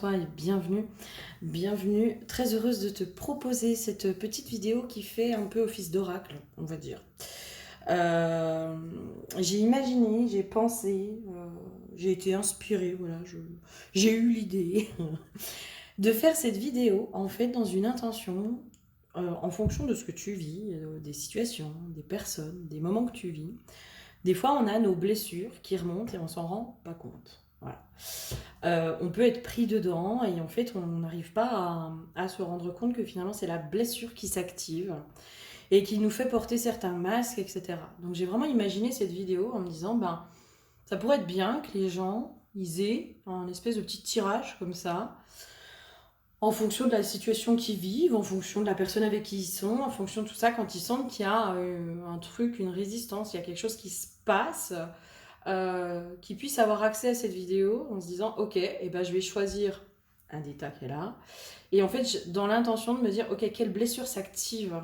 toi et bienvenue. Bienvenue, très heureuse de te proposer cette petite vidéo qui fait un peu office d'oracle, on va dire. Euh, j'ai imaginé, j'ai pensé, j'ai été inspirée, voilà, j'ai eu l'idée de faire cette vidéo en fait dans une intention en fonction de ce que tu vis, des situations, des personnes, des moments que tu vis. Des fois, on a nos blessures qui remontent et on s'en rend pas compte. Voilà. On peut être pris dedans et en fait, on n'arrive pas à se rendre compte que finalement, c'est la blessure qui s'active et qui nous fait porter certains masques, etc. Donc, j'ai vraiment imaginé cette vidéo en me disant, ben, ça pourrait être bien que les gens, ils aient un espèce de petit tirage comme ça, en fonction de la situation qu'ils vivent, en fonction de la personne avec qui ils sont, en fonction de tout ça, quand ils sentent qu'il y a un truc, une résistance, il y a quelque chose qui se passe, qui puissent avoir accès à cette vidéo en se disant ok, et ben je vais choisir un détail qui est là. Et en fait, dans l'intention de me dire ok, quelle blessure s'active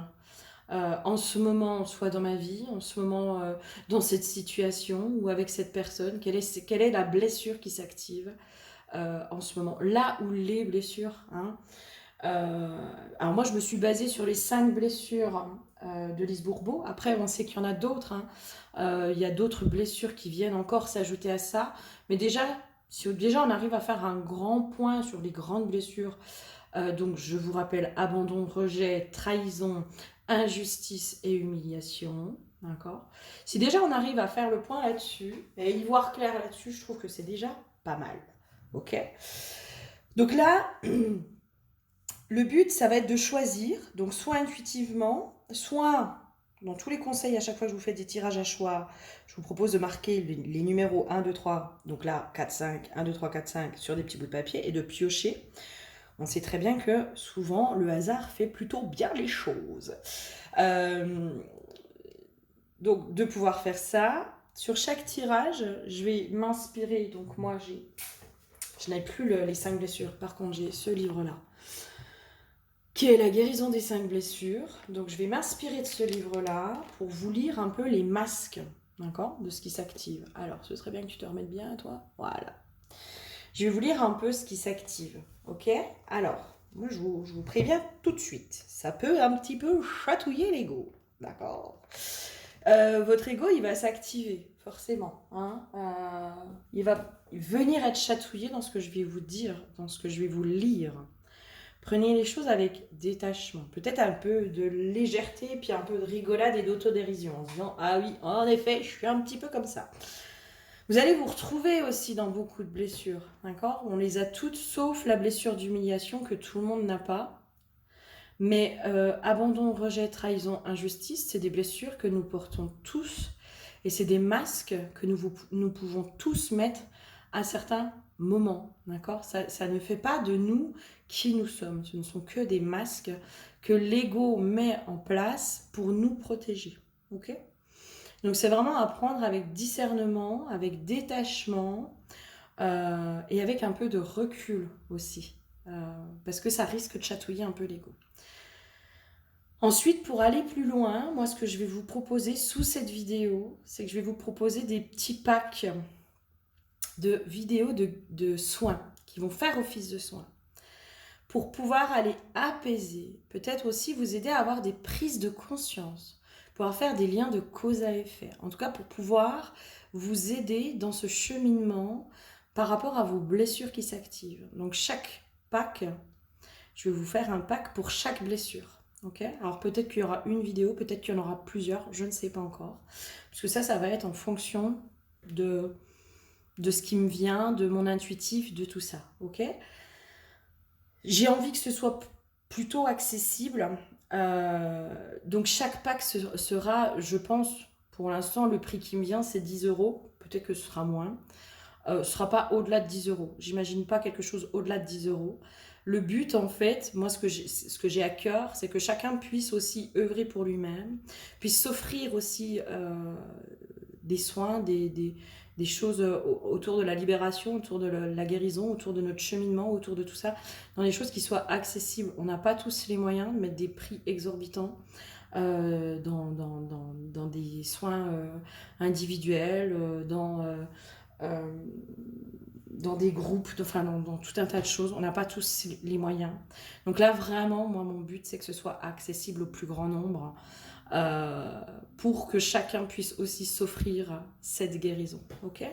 en ce moment, soit dans ma vie, en ce moment dans cette situation ou avec cette personne, quelle est la blessure qui s'active en ce moment, là où les blessures. Hein. Alors moi, je me suis basée sur les 5 blessures de Lise Bourbeau. Après, on sait qu'il y en a d'autres. Hein. Il y a d'autres blessures qui viennent encore s'ajouter à ça. Mais déjà, si déjà on arrive à faire un grand point sur les grandes blessures, donc je vous rappelle abandon, rejet, trahison, injustice et humiliation. D'accord. Si déjà on arrive à faire le point là-dessus et y voir clair là-dessus, je trouve que c'est déjà pas mal. Ok. Donc là, le but, ça va être de choisir, donc soit intuitivement, soit dans tous les conseils, à chaque fois que je vous fais des tirages à choix, je vous propose de marquer les numéros 1, 2, 3, donc là 4, 5, 1, 2, 3, 4, 5 sur des petits bouts de papier et de piocher. On sait très bien que souvent le hasard fait plutôt bien les choses. Euh, donc de pouvoir faire ça, sur chaque tirage, je vais m'inspirer, donc moi je n'ai plus les 5 blessures, par contre j'ai ce livre-là qui est la guérison des 5 blessures. Donc je vais m'inspirer de ce livre-là pour vous lire un peu les masques, d'accord, de ce qui s'active. Alors, ce serait bien que tu te remettes bien, toi. Voilà. Je vais vous lire un peu ce qui s'active, ok. Alors, moi je vous préviens tout de suite, ça peut un petit peu chatouiller l'ego, d'accord. Votre ego, il va s'activer, forcément. Hein. Il va venir être chatouillé dans ce que je vais vous dire, dans ce que je vais vous lire. Prenez les choses avec détachement, peut-être un peu de légèreté, puis un peu de rigolade et d'autodérision, en se disant « Ah oui, en effet, je suis un petit peu comme ça ». Vous allez vous retrouver aussi dans beaucoup de blessures, d'accord. On les a toutes, sauf la blessure d'humiliation que tout le monde n'a pas. Mais abandon, rejet, trahison, injustice, c'est des blessures que nous portons tous. Et c'est des masques que nous pouvons tous mettre à certains moments, d'accord. Ça ne fait pas de nous qui nous sommes. Ce ne sont que des masques que l'ego met en place pour nous protéger, ok. Donc c'est vraiment à prendre avec discernement, avec détachement et avec un peu de recul aussi. Parce que ça risque de chatouiller un peu l'ego. Ensuite, pour aller plus loin, moi ce que je vais vous proposer sous cette vidéo, c'est que je vais vous proposer des petits packs de vidéos de soins, qui vont faire office de soins, pour pouvoir aller apaiser, peut-être aussi vous aider à avoir des prises de conscience, pouvoir faire des liens de cause à effet, en tout cas pour pouvoir vous aider dans ce cheminement par rapport à vos blessures qui s'activent. Donc chaque pack, je vais vous faire un pack pour chaque blessure. Okay. Alors peut-être qu'il y aura une vidéo, peut-être qu'il y en aura plusieurs, je ne sais pas encore. Parce que ça va être en fonction de ce qui me vient, de mon intuitif, de tout ça. Ok. J'ai envie que ce soit plutôt accessible. Donc chaque pack sera, je pense, pour l'instant, le prix qui me vient, c'est 10 €. Peut-être que ce sera moins. Ce ne sera pas au-delà de 10 €. J'imagine pas quelque chose au-delà de 10 €. Le but, en fait, moi, ce que j'ai à cœur, c'est que chacun puisse aussi œuvrer pour lui-même, puisse s'offrir aussi des soins, des choses autour de la libération, autour de la guérison, autour de notre cheminement, autour de tout ça, dans des choses qui soient accessibles. On n'a pas tous les moyens de mettre des prix exorbitants dans des soins individuels, dans des groupes, enfin dans tout un tas de choses. On n'a pas tous les moyens. Donc là, vraiment, moi, mon but, c'est que ce soit accessible au plus grand nombre pour que chacun puisse aussi s'offrir cette guérison. Ok ?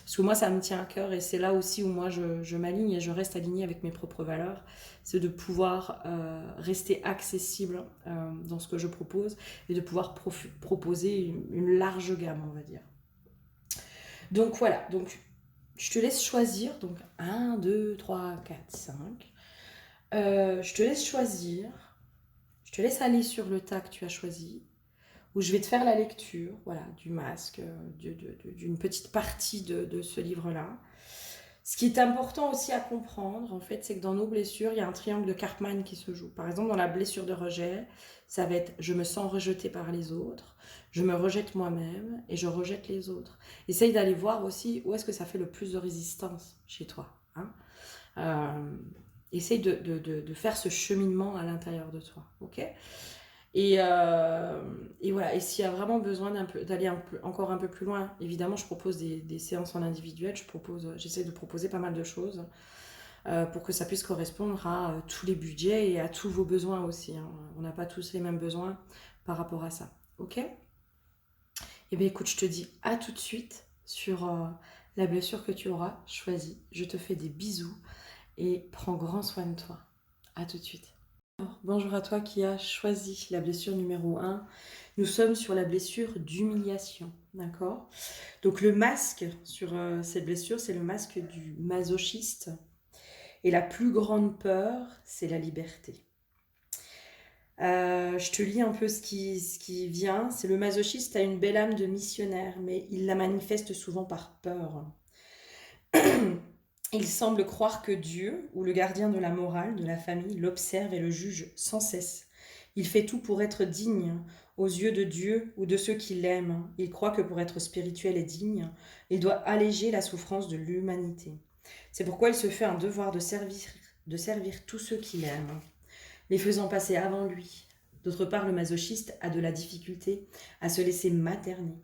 Parce que moi, ça me tient à cœur et c'est là aussi où moi, je m'aligne et je reste alignée avec mes propres valeurs. C'est de pouvoir rester accessible dans ce que je propose et de pouvoir proposer une large gamme, on va dire. Donc voilà, donc je te laisse choisir. Donc 1, 2, 3, 4, 5. Je te laisse choisir. Je te laisse aller sur le tas que tu as choisi. Où je vais te faire la lecture, voilà, du masque, d'une petite partie de ce livre-là. Ce qui est important aussi à comprendre, en fait, c'est que dans nos blessures, il y a un triangle de Karpman qui se joue. Par exemple, dans la blessure de rejet, ça va être « je me sens rejeté par les autres », « je me rejette moi-même » et « je rejette les autres ». Essaye d'aller voir aussi où est-ce que ça fait le plus de résistance chez toi. Hein. Essaye de faire ce cheminement à l'intérieur de toi, ok ? Et voilà, et s'il y a vraiment besoin d'aller encore un peu plus loin, évidemment, je propose des séances en individuel, j'essaie de proposer pas mal de choses pour que ça puisse correspondre à tous les budgets et à tous vos besoins aussi. Hein. On n'a pas tous les mêmes besoins par rapport à ça. Ok ? Eh bien, écoute, je te dis à tout de suite sur la blessure que tu auras choisie. Je te fais des bisous et prends grand soin de toi. À tout de suite. Bonjour à toi qui as choisi la blessure numéro 1. Nous sommes sur la blessure d'humiliation, d'accord ? Donc le masque sur cette blessure, c'est le masque du masochiste. Et la plus grande peur, c'est la liberté. Je te lis un peu ce qui vient. C'est le masochiste a une belle âme de missionnaire, mais il la manifeste souvent par peur. Il semble croire que Dieu, ou le gardien de la morale, de la famille, l'observe et le juge sans cesse. Il fait tout pour être digne aux yeux de Dieu ou de ceux qui l'aiment. Il croit que pour être spirituel et digne, il doit alléger la souffrance de l'humanité. C'est pourquoi il se fait un devoir de servir tous ceux qui l'aiment, les faisant passer avant lui. D'autre part, le masochiste a de la difficulté à se laisser materner.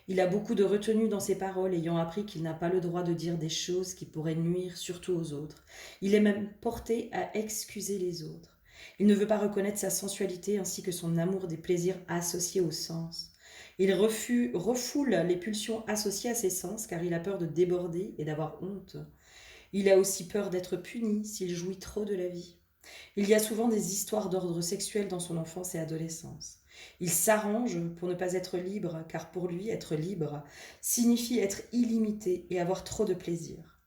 Il a beaucoup de retenue dans ses paroles, ayant appris qu'il n'a pas le droit de dire des choses qui pourraient nuire surtout aux autres. Il est même porté à excuser les autres. Il ne veut pas reconnaître sa sensualité ainsi que son amour des plaisirs associés au sens. Il refoule les pulsions associées à ses sens car il a peur de déborder et d'avoir honte. Il a aussi peur d'être puni s'il jouit trop de la vie. Il y a souvent des histoires d'ordre sexuel dans son enfance et adolescence. Il s'arrange pour ne pas être libre, car pour lui, être libre signifie être illimité et avoir trop de plaisir.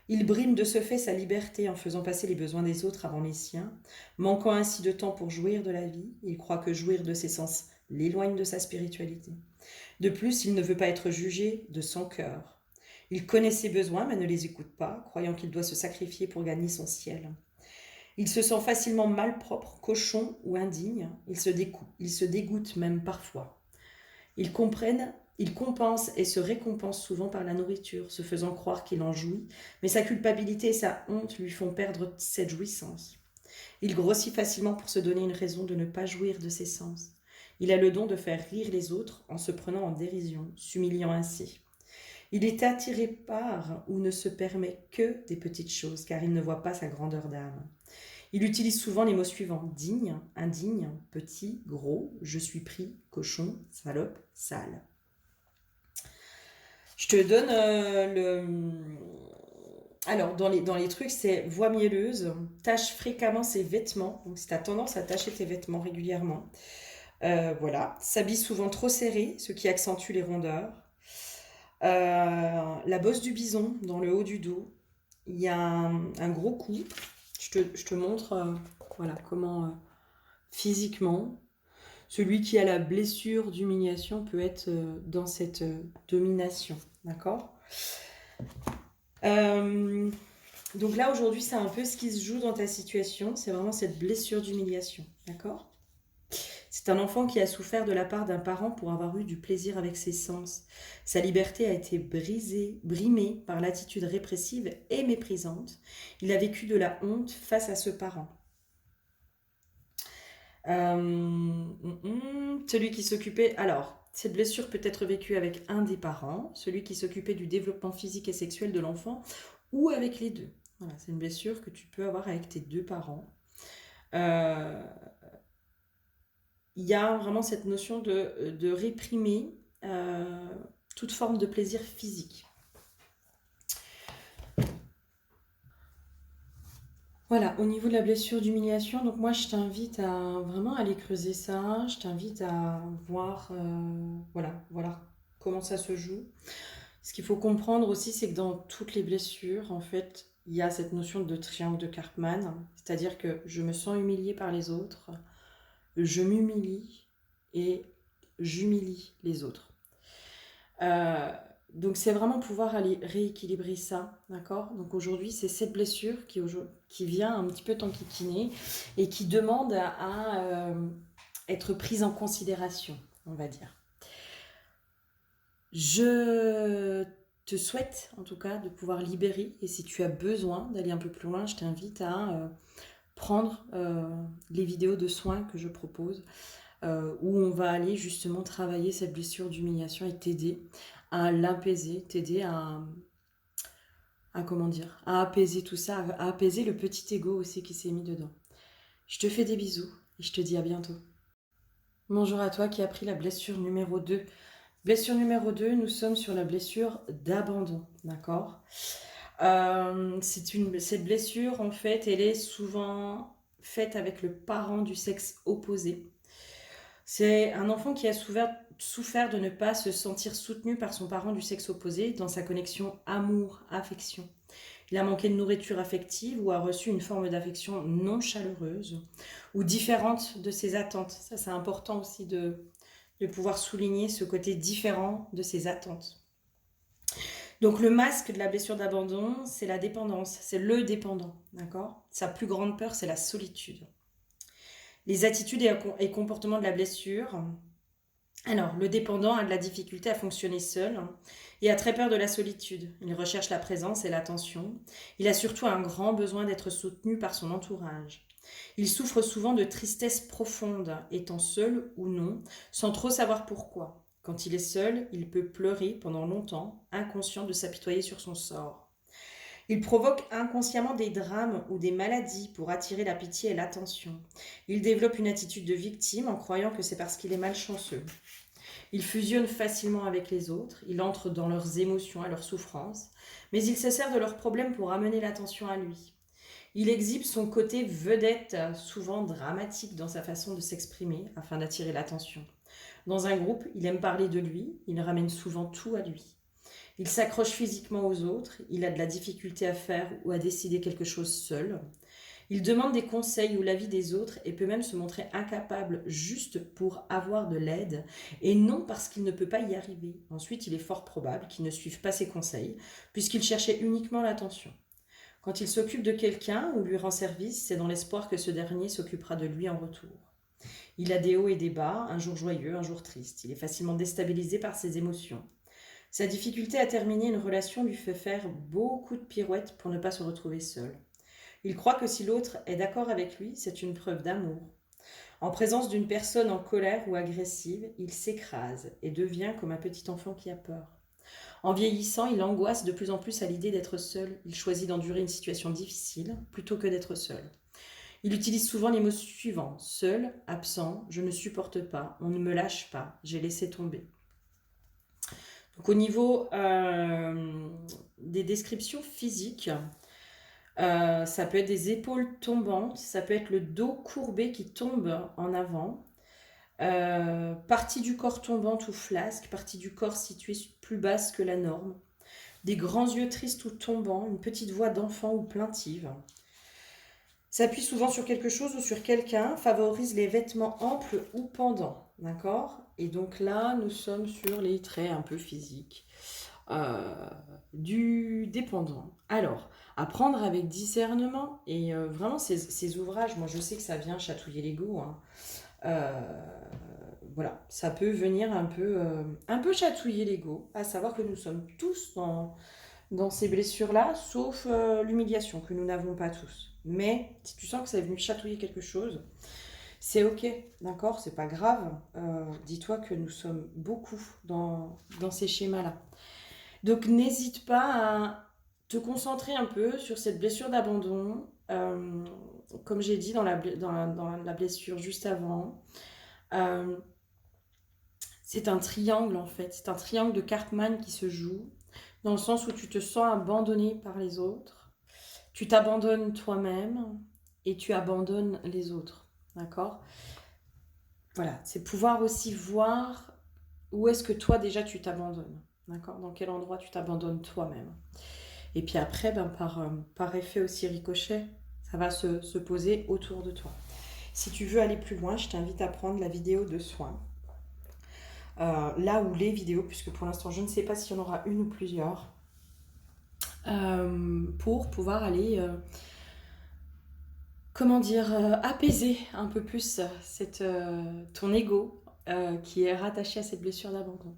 Il brime de ce fait sa liberté en faisant passer les besoins des autres avant les siens, manquant ainsi de temps pour jouir de la vie. Il croit que jouir de ses sens l'éloigne de sa spiritualité. De plus, il ne veut pas être jugé de son cœur. Il connaît ses besoins mais ne les écoute pas, croyant qu'il doit se sacrifier pour gagner son ciel. Il se sent facilement malpropre, cochon ou indigne. Il se dégoûte même parfois. Il compense et se récompense souvent par la nourriture, se faisant croire qu'il en jouit, mais sa culpabilité et sa honte lui font perdre cette jouissance. Il grossit facilement pour se donner une raison de ne pas jouir de ses sens. Il a le don de faire rire les autres en se prenant en dérision, s'humiliant ainsi. Il est attiré par ou ne se permet que des petites choses, car il ne voit pas sa grandeur d'âme. Il utilise souvent les mots suivants: digne, indigne, petit, gros, je suis pris, cochon, salope, sale. Je te donne Alors, dans les trucs, c'est voix mielleuse, tâche fréquemment ses vêtements, donc si tu as tendance à tâcher tes vêtements régulièrement, voilà, s'habille souvent trop serré, ce qui accentue les rondeurs. La bosse du bison dans le haut du dos, il y a un gros coup. Je te montre voilà, comment physiquement, celui qui a la blessure d'humiliation peut être dans cette domination. D'accord ? Donc là, aujourd'hui, c'est un peu ce qui se joue dans ta situation. C'est vraiment cette blessure d'humiliation. D'accord ? C'est un enfant qui a souffert de la part d'un parent pour avoir eu du plaisir avec ses sens. Sa liberté a été brimée par l'attitude répressive et méprisante. Il a vécu de la honte face à ce parent. Celui qui s'occupait... Alors, cette blessure peut être vécue avec un des parents, celui qui s'occupait du développement physique et sexuel de l'enfant, ou avec les deux. Voilà, c'est une blessure que tu peux avoir avec tes deux parents. Euh, Il y a vraiment cette notion de réprimer toute forme de plaisir physique. Voilà, au niveau de la blessure d'humiliation, donc moi je t'invite à vraiment aller creuser ça, je t'invite à voir, voilà comment ça se joue. Ce qu'il faut comprendre aussi, c'est que dans toutes les blessures, en fait, il y a cette notion de triangle de Karpman, c'est-à-dire que je me sens humiliée par les autres, je m'humilie et j'humilie les autres. Euh, donc c'est vraiment pouvoir aller rééquilibrer ça, d'accord? Donc aujourd'hui, c'est cette blessure qui vient un petit peu t'enquiquiner et qui demande à être prise en considération, on va dire. Je te souhaite en tout cas de pouvoir libérer, et si tu as besoin d'aller un peu plus loin, je t'invite à prendre les vidéos de soins que je propose, où on va aller justement travailler cette blessure d'humiliation et t'aider à l'apaiser, t'aider à comment dire, à apaiser tout ça, à apaiser le petit ego aussi qui s'est mis dedans. Je te fais des bisous et je te dis à bientôt. Bonjour à toi qui as pris la blessure numéro 2. Blessure numéro 2, nous sommes sur la blessure d'abandon, d'accord? Cette blessure, en fait, elle est souvent faite avec le parent du sexe opposé. C'est un enfant qui a souffert de ne pas se sentir soutenu par son parent du sexe opposé dans sa connexion amour-affection. Il a manqué de nourriture affective ou a reçu une forme d'affection non chaleureuse ou différente de ses attentes. Ça, c'est important aussi de pouvoir souligner ce côté différent de ses attentes. Donc le masque de la blessure d'abandon, c'est la dépendance, c'est le dépendant, d'accord? Sa plus grande peur, c'est la solitude. Les attitudes et comportements de la blessure. Alors, le dépendant a de la difficulté à fonctionner seul et a très peur de la solitude. Il recherche la présence et l'attention. Il a surtout un grand besoin d'être soutenu par son entourage. Il souffre souvent de tristesse profonde, étant seul ou non, sans trop savoir pourquoi. Quand il est seul, il peut pleurer pendant longtemps, inconscient de s'apitoyer sur son sort. Il provoque inconsciemment des drames ou des maladies pour attirer la pitié et l'attention. Il développe une attitude de victime en croyant que c'est parce qu'il est malchanceux. Il fusionne facilement avec les autres, il entre dans leurs émotions et leurs souffrances, mais il se sert de leurs problèmes pour amener l'attention à lui. Il exhibe son côté vedette, souvent dramatique dans sa façon de s'exprimer, afin d'attirer l'attention. Dans un groupe, il aime parler de lui, il ramène souvent tout à lui. Il s'accroche physiquement aux autres, il a de la difficulté à faire ou à décider quelque chose seul. Il demande des conseils ou l'avis des autres et peut même se montrer incapable juste pour avoir de l'aide et non parce qu'il ne peut pas y arriver. Ensuite, il est fort probable qu'il ne suive pas ses conseils puisqu'il cherchait uniquement l'attention. Quand il s'occupe de quelqu'un ou lui rend service, c'est dans l'espoir que ce dernier s'occupera de lui en retour. Il a des hauts et des bas, un jour joyeux, un jour triste. Il est facilement déstabilisé par ses émotions. Sa difficulté à terminer une relation lui fait faire beaucoup de pirouettes pour ne pas se retrouver seul. Il croit que si l'autre est d'accord avec lui, c'est une preuve d'amour. En présence d'une personne en colère ou agressive, il s'écrase et devient comme un petit enfant qui a peur. En vieillissant, il angoisse de plus en plus à l'idée d'être seul. Il choisit d'endurer une situation difficile plutôt que d'être seul. Il utilise souvent les mots suivants: seul, absent, je ne supporte pas, on ne me lâche pas, j'ai laissé tomber. Donc au niveau des descriptions physiques, ça peut être des épaules tombantes, ça peut être le dos courbé qui tombe en avant, partie du corps tombante ou flasque, partie du corps située plus basse que la norme, des grands yeux tristes ou tombants, une petite voix d'enfant ou plaintive. S'appuie souvent sur quelque chose ou sur quelqu'un, favorise les vêtements amples ou pendants, d'accord? Et donc là, nous sommes sur les traits un peu physiques du dépendant. Alors, à prendre avec discernement, et vraiment ces ouvrages, moi je sais que ça vient chatouiller l'ego, hein. Voilà, ça peut venir un peu chatouiller l'ego, à savoir que nous sommes tous dans ces blessures-là, sauf l'humiliation que nous n'avons pas tous. Mais si tu sens que ça est venu chatouiller quelque chose, c'est ok, d'accord, c'est pas grave. Dis-toi que nous sommes beaucoup dans ces schémas-là. Donc n'hésite pas à te concentrer un peu sur cette blessure d'abandon. Comme j'ai dit dans la blessure juste avant, euh, c'est un triangle en fait. C'est un triangle de Cartman qui se joue, dans le sens où tu te sens abandonné par les autres, tu t'abandonnes toi-même et tu abandonnes les autres. D'accord? Voilà, c'est pouvoir aussi voir où est-ce que toi déjà tu t'abandonnes. D'accord? Dans quel endroit tu t'abandonnes toi-même. Et puis après, par effet aussi ricochet, ça va se poser autour de toi. Si tu veux aller plus loin, je t'invite à prendre la vidéo de soin. Là où les vidéos, puisque pour l'instant je ne sais pas s'il y en aura une ou plusieurs, pour pouvoir aller, apaiser un peu plus ton ego qui est rattaché à cette blessure d'abandon.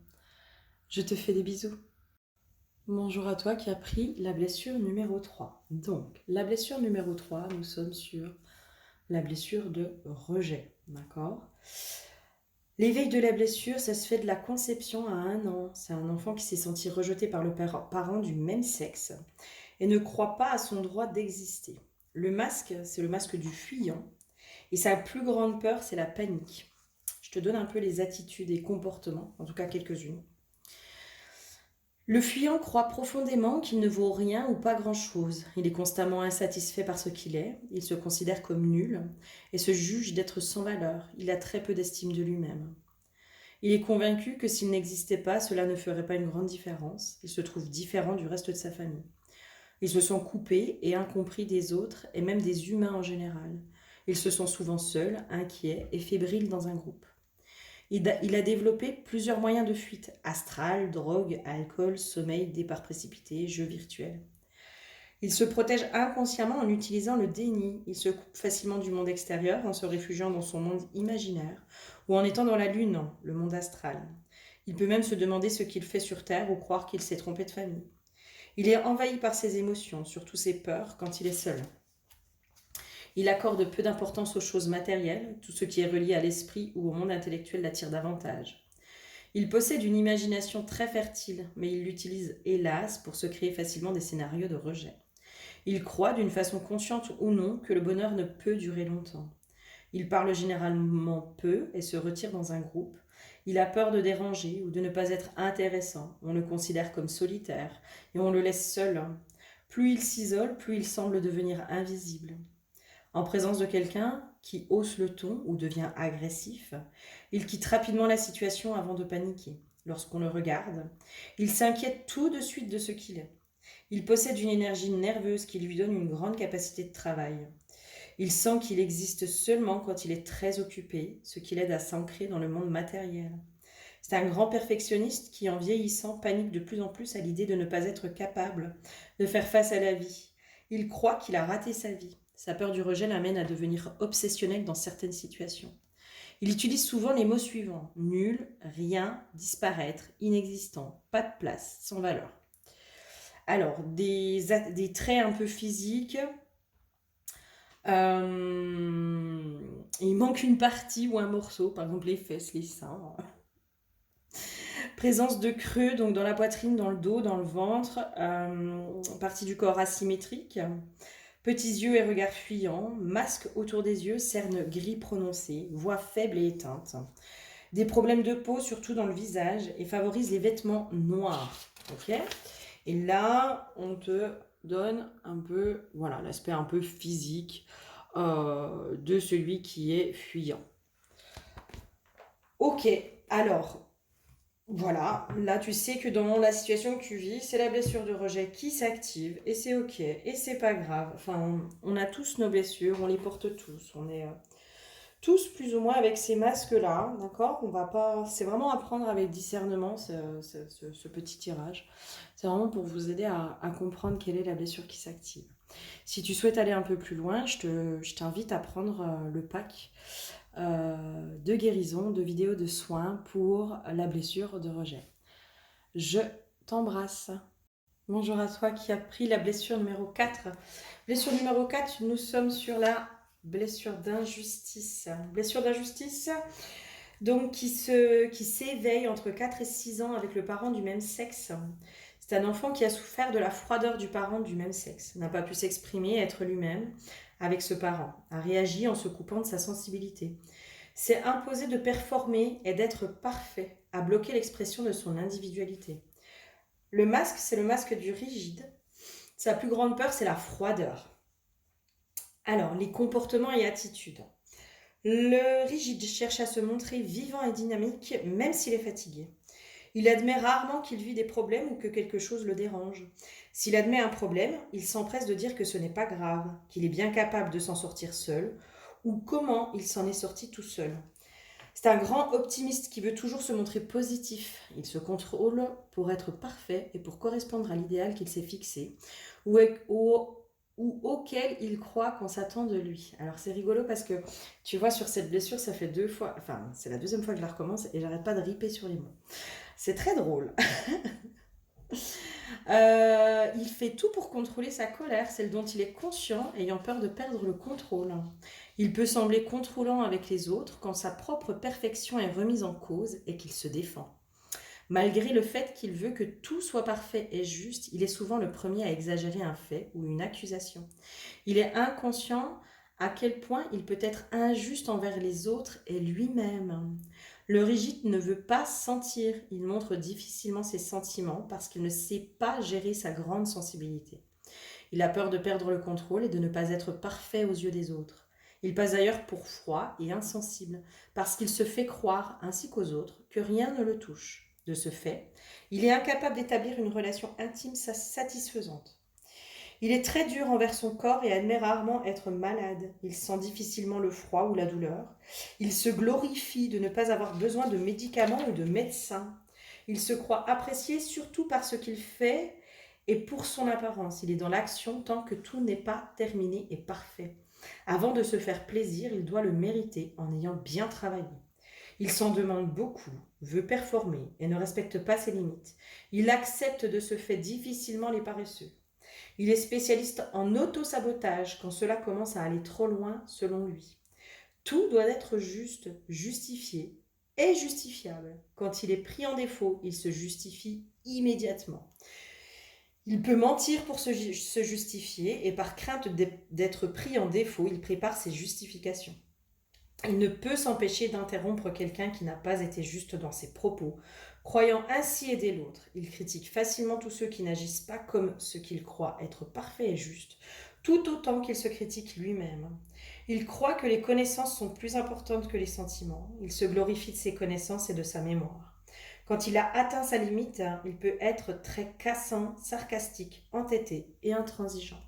Je te fais des bisous. Bonjour à toi qui as pris la blessure numéro 3. Donc, la blessure numéro 3, nous sommes sur la blessure de rejet. D'accord? L'éveil de la blessure, ça se fait de la conception à 1 an. C'est un enfant qui s'est senti rejeté par le parent du même sexe et ne croit pas à son droit d'exister. Le masque, c'est le masque du fuyant. Et sa plus grande peur, c'est la panique. Je te donne un peu les attitudes et comportements, en tout cas quelques-unes. Le fuyant croit profondément qu'il ne vaut rien ou pas grand-chose. Il est constamment insatisfait par ce qu'il est, il se considère comme nul et se juge d'être sans valeur. Il a très peu d'estime de lui-même. Il est convaincu que s'il n'existait pas, cela ne ferait pas une grande différence. Il se trouve différent du reste de sa famille. Il se sent coupé et incompris des autres et même des humains en général. Il se sent souvent seul, inquiet et fébrile dans un groupe. Il a développé plusieurs moyens de fuite: astral, drogue, alcool, sommeil, départ précipité, jeux virtuels. Il se protège inconsciemment en utilisant le déni. Il se coupe facilement du monde extérieur en se réfugiant dans son monde imaginaire ou en étant dans la lune, le monde astral. Il peut même se demander ce qu'il fait sur Terre ou croire qu'il s'est trompé de famille. Il est envahi par ses émotions, surtout ses peurs, quand il est seul. Il accorde peu d'importance aux choses matérielles, tout ce qui est relié à l'esprit ou au monde intellectuel l'attire davantage. Il possède une imagination très fertile, mais il l'utilise hélas pour se créer facilement des scénarios de rejet. Il croit, d'une façon consciente ou non, que le bonheur ne peut durer longtemps. Il parle généralement peu et se retire dans un groupe. Il a peur de déranger ou de ne pas être intéressant. On le considère comme solitaire et on le laisse seul. Plus il s'isole, plus il semble devenir invisible. En présence de quelqu'un qui hausse le ton ou devient agressif, il quitte rapidement la situation avant de paniquer. Lorsqu'on le regarde, il s'inquiète tout de suite de ce qu'il est. Il possède une énergie nerveuse qui lui donne une grande capacité de travail. Il sent qu'il existe seulement quand il est très occupé, ce qui l'aide à s'ancrer dans le monde matériel. C'est un grand perfectionniste qui, en vieillissant, panique de plus en plus à l'idée de ne pas être capable de faire face à la vie. Il croit qu'il a raté sa vie. Sa peur du rejet l'amène à devenir obsessionnel dans certaines situations. Il utilise souvent les mots suivants: nul, rien, disparaître, inexistant, pas de place, sans valeur. Alors, des traits un peu physiques. Il manque une partie ou un morceau, par exemple les fesses, les seins. Présence de creux, donc dans la poitrine, dans le dos, dans le ventre, partie du corps asymétrique. Petits yeux et regard fuyant, masque autour des yeux, cernes gris prononcées, voix faible et éteinte. Des problèmes de peau, surtout dans le visage, et favorise les vêtements noirs. Ok ? Et là, on te donne un peu, voilà, l'aspect un peu physique de celui qui est fuyant. Ok, alors, voilà, là tu sais que dans la situation que tu vis, c'est la blessure de rejet qui s'active, et c'est ok, et c'est pas grave. Enfin, on a tous nos blessures, on les porte tous, on est tous plus ou moins avec ces masques-là, d'accord? On va pas, c'est vraiment apprendre avec discernement ce petit tirage. C'est vraiment pour vous aider à comprendre quelle est la blessure qui s'active. Si tu souhaites aller un peu plus loin, je t'invite à prendre le pack de guérison, de vidéos de soins pour la blessure de rejet. Je t'embrasse. Bonjour à toi qui as pris la blessure numéro 4. Blessure numéro 4, nous sommes sur la blessure d'injustice. Blessure d'injustice, donc qui s'éveille entre 4 et 6 ans avec le parent du même sexe. C'est un enfant qui a souffert de la froideur du parent du même sexe, n'a pas pu s'exprimer, être lui-même avec ce parent, a réagi en se coupant de sa sensibilité. C'est imposé de performer et d'être parfait, a bloqué l'expression de son individualité. Le masque, c'est le masque du rigide. Sa plus grande peur, c'est la froideur. Alors, les comportements et attitudes. Le rigide cherche à se montrer vivant et dynamique, même s'il est fatigué. Il admet rarement qu'il vit des problèmes ou que quelque chose le dérange. S'il admet un problème, il s'empresse de dire que ce n'est pas grave, qu'il est bien capable de s'en sortir seul, ou comment il s'en est sorti tout seul. C'est un grand optimiste qui veut toujours se montrer positif. Il se contrôle pour être parfait et pour correspondre à l'idéal qu'il s'est fixé ou auquel il croit qu'on s'attend de lui. Alors c'est rigolo parce que tu vois sur cette blessure, ça fait 2 fois, enfin c'est la deuxième fois que je la recommence et j'arrête pas de riper sur les mots. C'est très drôle. Il fait tout pour contrôler sa colère, celle dont il est conscient, ayant peur de perdre le contrôle. Il peut sembler contrôlant avec les autres quand sa propre perfection est remise en cause et qu'il se défend. Malgré le fait qu'il veut que tout soit parfait et juste, il est souvent le premier à exagérer un fait ou une accusation. Il est inconscient à quel point il peut être injuste envers les autres et lui-même. Le rigide ne veut pas sentir, il montre difficilement ses sentiments parce qu'il ne sait pas gérer sa grande sensibilité. Il a peur de perdre le contrôle et de ne pas être parfait aux yeux des autres. Il passe d'ailleurs pour froid et insensible parce qu'il se fait croire, ainsi qu'aux autres, que rien ne le touche. De ce fait, il est incapable d'établir une relation intime satisfaisante. Il est très dur envers son corps et admet rarement être malade. Il sent difficilement le froid ou la douleur. Il se glorifie de ne pas avoir besoin de médicaments ou de médecins. Il se croit apprécié surtout par ce qu'il fait et pour son apparence. Il est dans l'action tant que tout n'est pas terminé et parfait. Avant de se faire plaisir, il doit le mériter en ayant bien travaillé. Il s'en demande beaucoup, veut performer et ne respecte pas ses limites. Il accepte de ce fait difficilement les paresseux. Il est spécialiste en auto-sabotage quand cela commence à aller trop loin selon lui. Tout doit être juste, justifié et justifiable. Quand il est pris en défaut, il se justifie immédiatement. Il peut mentir pour se justifier et par crainte d'être pris en défaut, il prépare ses justifications. Il ne peut s'empêcher d'interrompre quelqu'un qui n'a pas été juste dans ses propos, croyant ainsi aider l'autre. Il critique facilement tous ceux qui n'agissent pas comme ce qu'il croit être parfait et juste, tout autant qu'il se critique lui-même. Il croit que les connaissances sont plus importantes que les sentiments. Il se glorifie de ses connaissances et de sa mémoire. Quand il a atteint sa limite, il peut être très cassant, sarcastique, entêté et intransigeant.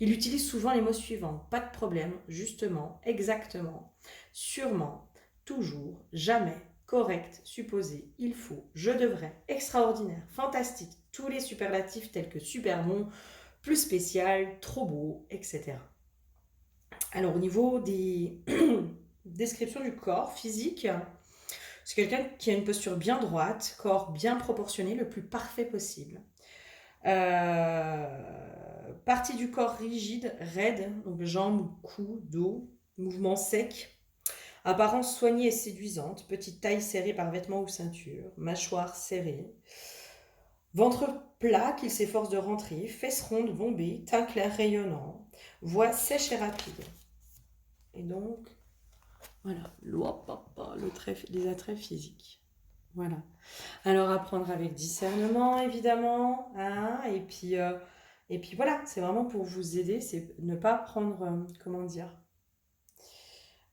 Il utilise souvent les mots suivants: pas de problème, justement, exactement, sûrement, toujours, jamais, correct, supposé, il faut, je devrais, extraordinaire, fantastique, tous les superlatifs tels que super bon, plus spécial, trop beau, etc. Alors au niveau des descriptions du corps physique, c'est quelqu'un qui a une posture bien droite, corps bien proportionné, le plus parfait possible. Partie du corps rigide, raide, donc jambes, cou, dos, mouvement sec, apparence soignée et séduisante, petite taille serrée par vêtements ou ceinture, mâchoire serrée, ventre plat qu'il s'efforce de rentrer, fesses rondes bombées, teint clair rayonnant, voix sèche et rapide. Et donc, voilà, les attraits physiques. Voilà. Alors à prendre avec discernement évidemment, hein, et puis voilà, c'est vraiment pour vous aider, c'est ne pas prendre, comment dire,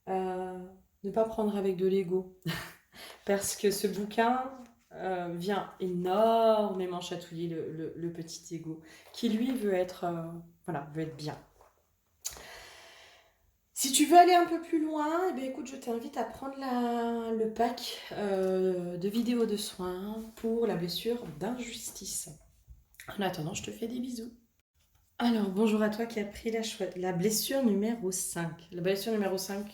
ne pas prendre avec de l'ego, parce que ce bouquin vient énormément chatouiller le petit ego, qui lui veut être, veut être bien. Si tu veux aller un peu plus loin, eh bien, écoute, je t'invite à prendre le pack de vidéos de soins pour la blessure d'injustice. En attendant, je te fais des bisous. Alors, bonjour à toi qui as pris la blessure numéro 5. La blessure numéro 5,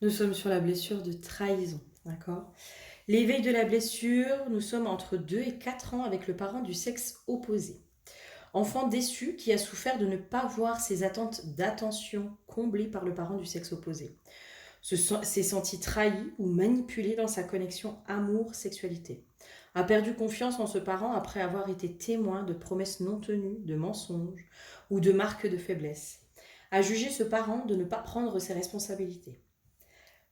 nous sommes sur la blessure de trahison, d'accord ? L'éveil de la blessure, nous sommes entre 2 et 4 ans avec le parent du sexe opposé. Enfant déçu qui a souffert de ne pas voir ses attentes d'attention comblées par le parent du sexe opposé. S'est senti trahi ou manipulé dans sa connexion amour-sexualité. a perdu confiance en ce parent après avoir été témoin de promesses non tenues, de mensonges ou de marques de faiblesse, a jugé ce parent de ne pas prendre ses responsabilités.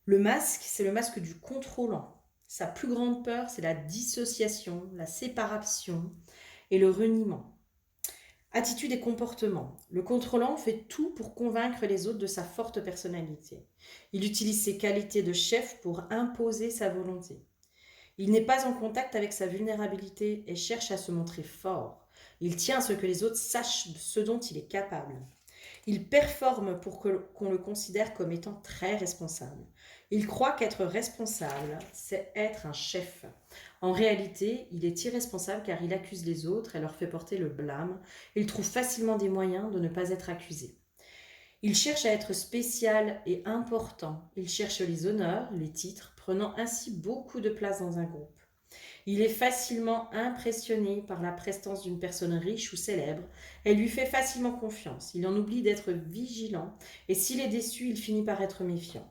Le masque, c'est le masque du contrôlant. Sa plus grande peur, c'est la dissociation, la séparation et le reniement. Attitude et comportement. Le contrôlant fait tout pour convaincre les autres de sa forte personnalité. Il utilise ses qualités de chef pour imposer sa volonté. Il n'est pas en contact avec sa vulnérabilité et cherche à se montrer fort. Il tient à ce que les autres sachent ce dont il est capable. Il performe pour qu'on le considère comme étant très responsable. Il croit qu'être responsable, c'est être un chef. En réalité, il est irresponsable car il accuse les autres et leur fait porter le blâme. Il trouve facilement des moyens de ne pas être accusé. Il cherche à être spécial et important. Il cherche les honneurs, les titres, prenant ainsi beaucoup de place dans un groupe. Il est facilement impressionné par la prestance d'une personne riche ou célèbre. Elle lui fait facilement confiance. Il en oublie d'être vigilant et s'il est déçu, il finit par être méfiant.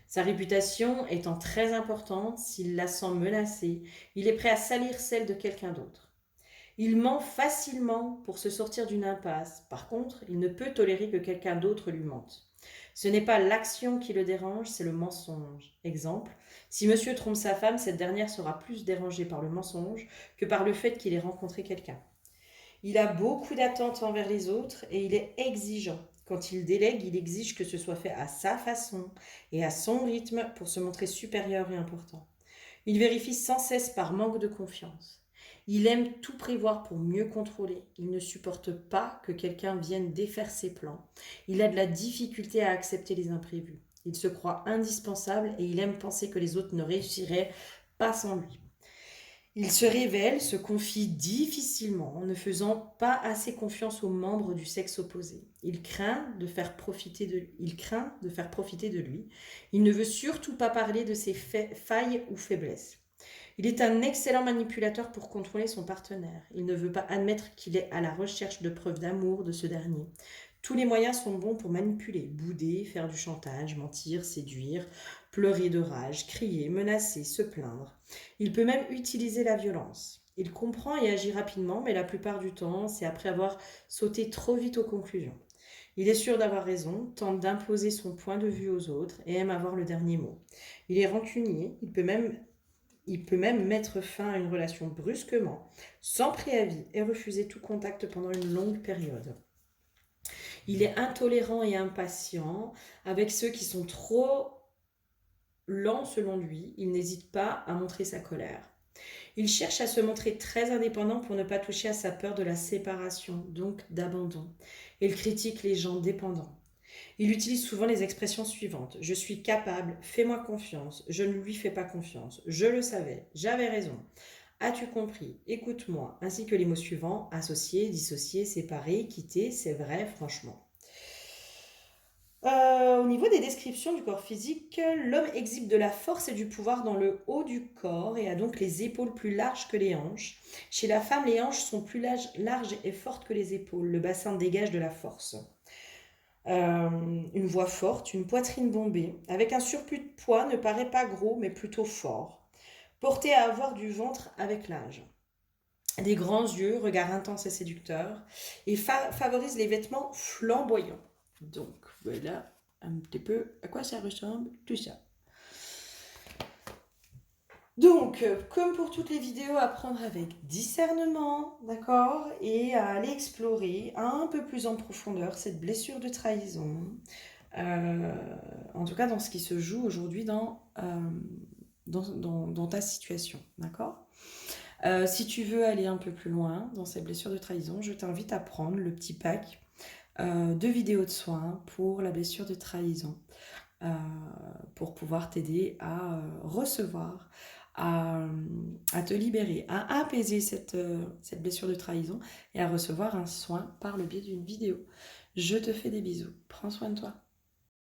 Sa réputation étant très importante, s'il la sent menacée, il est prêt à salir celle de quelqu'un d'autre. Il ment facilement pour se sortir d'une impasse. Par contre, il ne peut tolérer que quelqu'un d'autre lui mente. Ce n'est pas l'action qui le dérange, c'est le mensonge. Exemple, si monsieur trompe sa femme, cette dernière sera plus dérangée par le mensonge que par le fait qu'il ait rencontré quelqu'un. Il a beaucoup d'attentes envers les autres et il est exigeant. Quand il délègue, il exige que ce soit fait à sa façon et à son rythme pour se montrer supérieur et important. Il vérifie sans cesse par manque de confiance. Il aime tout prévoir pour mieux contrôler. Il ne supporte pas que quelqu'un vienne défaire ses plans. Il a de la difficulté à accepter les imprévus. Il se croit indispensable et il aime penser que les autres ne réussiraient pas sans lui. Il se révèle, se confie difficilement en ne faisant pas assez confiance aux membres du sexe opposé. Il craint de faire profiter de lui. Il ne veut surtout pas parler de ses failles ou faiblesses. Il est un excellent manipulateur pour contrôler son partenaire. Il ne veut pas admettre qu'il est à la recherche de preuves d'amour de ce dernier. Tous les moyens sont bons pour manipuler, bouder, faire du chantage, mentir, séduire, pleurer de rage, crier, menacer, se plaindre. Il peut même utiliser la violence. Il comprend et agit rapidement, mais la plupart du temps, c'est après avoir sauté trop vite aux conclusions. Il est sûr d'avoir raison, tente d'imposer son point de vue aux autres et aime avoir le dernier mot. Il est rancunier, il peut même mettre fin à une relation brusquement, sans préavis, et refuser tout contact pendant une longue période. Il est intolérant et impatient avec ceux qui sont trop lents selon lui. Il n'hésite pas à montrer sa colère. Il cherche à se montrer très indépendant pour ne pas toucher à sa peur de la séparation, donc d'abandon. Il critique les gens dépendants. Il utilise souvent les expressions suivantes. Je suis capable, fais-moi confiance, je ne lui fais pas confiance, je le savais, j'avais raison. As-tu compris? Écoute-moi, ainsi que les mots suivants, associer, dissocier, séparer, quitter, c'est vrai, franchement. Au niveau des descriptions du corps physique, l'homme exhibe de la force et du pouvoir dans le haut du corps et a donc les épaules plus larges que les hanches. Chez la femme, les hanches sont plus larges et fortes que les épaules. Le bassin dégage de la force. Une voix forte, une poitrine bombée, avec un surplus de poids, ne paraît pas gros mais plutôt fort. Porté à avoir du ventre avec l'âge. Des grands yeux, regard intense et séducteur, et favorise les vêtements flamboyants. Donc voilà un petit peu à quoi ça ressemble tout ça. Donc, comme pour toutes les vidéos, à prendre avec discernement, d'accord, et à aller explorer un peu plus en profondeur cette blessure de trahison, en tout cas dans ce qui se joue aujourd'hui dans ta situation, d'accord. Si tu veux aller un peu plus loin dans cette blessure de trahison, je t'invite à prendre le petit pack de vidéos de soins pour la blessure de trahison, pour pouvoir t'aider à recevoir, à te libérer, à apaiser cette blessure de trahison et à recevoir un soin par le biais d'une vidéo. Je te fais des bisous. Prends soin de toi.